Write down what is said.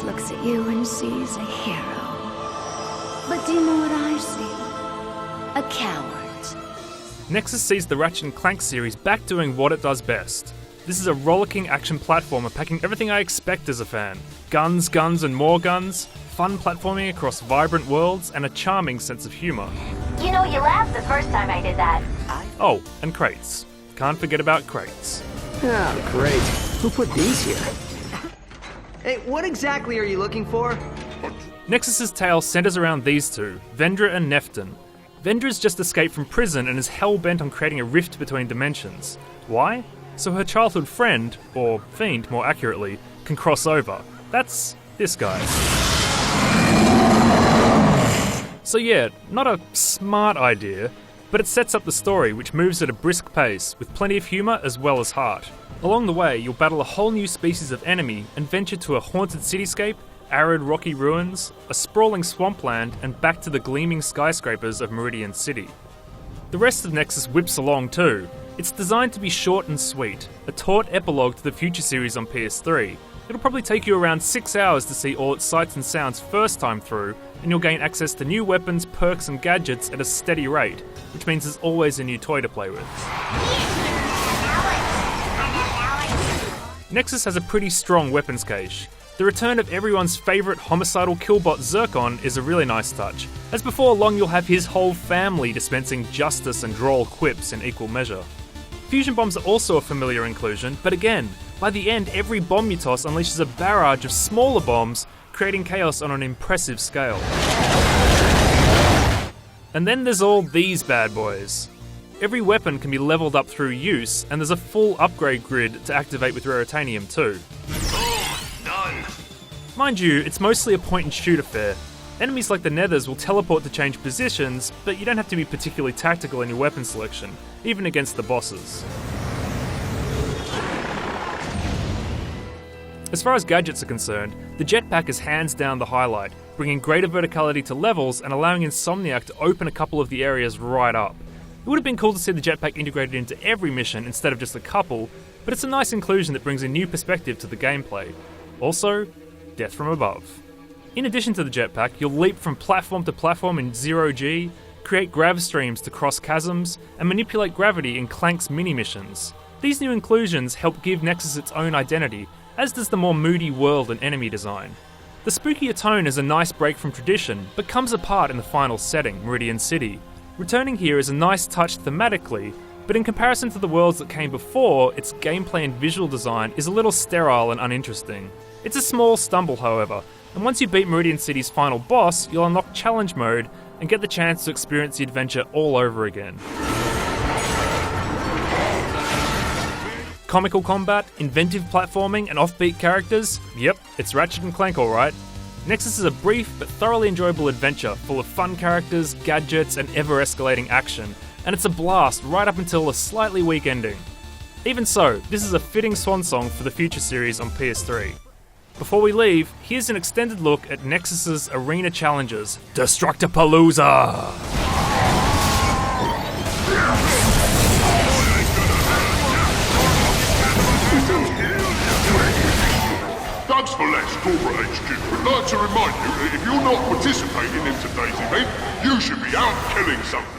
looks at you and sees a hero. But do you know what I see? A coward. Nexus sees the Ratchet & Clank series back doing what it does best. This is a rollicking action platformer packing everything I expect as a fan. Guns, guns and more guns, fun platforming across vibrant worlds, and a charming sense of humour. You know, you laughed the first time I did that. Oh, and crates. Can't forget about crates. Oh, great. Who put these here? Hey, what exactly are you looking for? Nexus's tale centres around these two, Vendra and Nefton. Vendra's just escaped from prison and is hell-bent on creating a rift between dimensions. Why? So her childhood friend, or fiend more accurately, can cross over. That's this guy. So yeah, not a smart idea, but it sets up the story, which moves at a brisk pace, with plenty of humour as well as heart. Along the way, you'll battle a whole new species of enemy and venture to a haunted cityscape, arid rocky ruins, a sprawling swampland, and back to the gleaming skyscrapers of Meridian City. The rest of Nexus whips along too. It's designed to be short and sweet, a taut epilogue to the future series on PS3. It'll probably take you around 6 hours to see all its sights and sounds first time through, and you'll gain access to new weapons, perks and gadgets at a steady rate, which means there's always a new toy to play with. Nexus has a pretty strong weapons cache. The return of everyone's favourite homicidal killbot Zircon is a really nice touch, as before long you'll have his whole family dispensing justice and droll quips in equal measure. Fusion bombs are also a familiar inclusion, but again, by the end every bomb you toss unleashes a barrage of smaller bombs, creating chaos on an impressive scale. And then there's all these bad boys. Every weapon can be leveled up through use, and there's a full upgrade grid to activate with Raritanium too. Mind you, it's mostly a point-and-shoot affair. Enemies like the Nethers will teleport to change positions, but you don't have to be particularly tactical in your weapon selection, even against the bosses. As far as gadgets are concerned, the jetpack is hands down the highlight, bringing greater verticality to levels and allowing Insomniac to open a couple of the areas right up. It would have been cool to see the jetpack integrated into every mission instead of just a couple, but it's a nice inclusion that brings a new perspective to the gameplay. Also, death from above. In addition to the jetpack, you'll leap from platform to platform in 0G, create grav streams to cross chasms, and manipulate gravity in Clank's mini-missions. These new inclusions help give Nexus its own identity, as does the more moody world and enemy design. The spookier tone is a nice break from tradition, but comes apart in the final setting, Meridian City. Returning here is a nice touch thematically, but in comparison to the worlds that came before, its gameplay and visual design is a little sterile and uninteresting. It's a small stumble, however, and once you beat Meridian City's final boss, you'll unlock challenge mode and get the chance to experience the adventure all over again. Comical combat, inventive platforming, and offbeat characters? Yep, it's Ratchet & Clank alright. Nexus is a brief but thoroughly enjoyable adventure full of fun characters, gadgets, and ever-escalating action, and it's a blast right up until a slightly weak ending. Even so, this is a fitting swan song for the future series on PS3. Before we leave, here's an extended look at Nexus's arena challenges, Destructapalooza! Doug's for Less Corporate HQ would like to remind you that if you're not participating in today's event, you should be out killing something.